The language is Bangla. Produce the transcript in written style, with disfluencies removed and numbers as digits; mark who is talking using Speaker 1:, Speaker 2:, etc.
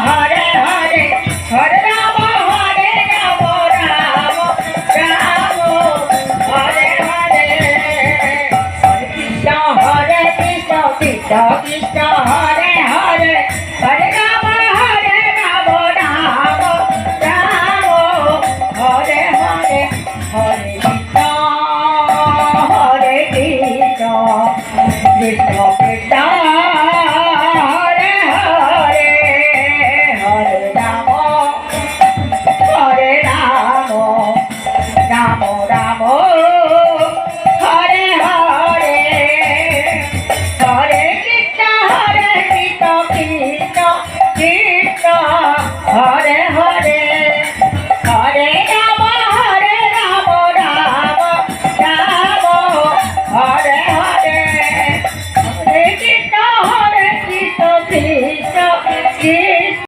Speaker 1: হরে হরে হরে রাম রাম রাম হরে হরে হরে কৃষ্ণ কৃষ্ণ কৃষ্ণ হরে হরে হরে রাম রাম রাম হরে হরে হরে কৃষ্ণ কৃষ্ণ কৃষ্ণ হরে হরে হরে রাম রাম রাম হরে হরে হরে কৃষ্ণ কৃষ্ণ কৃষ্ণ হরে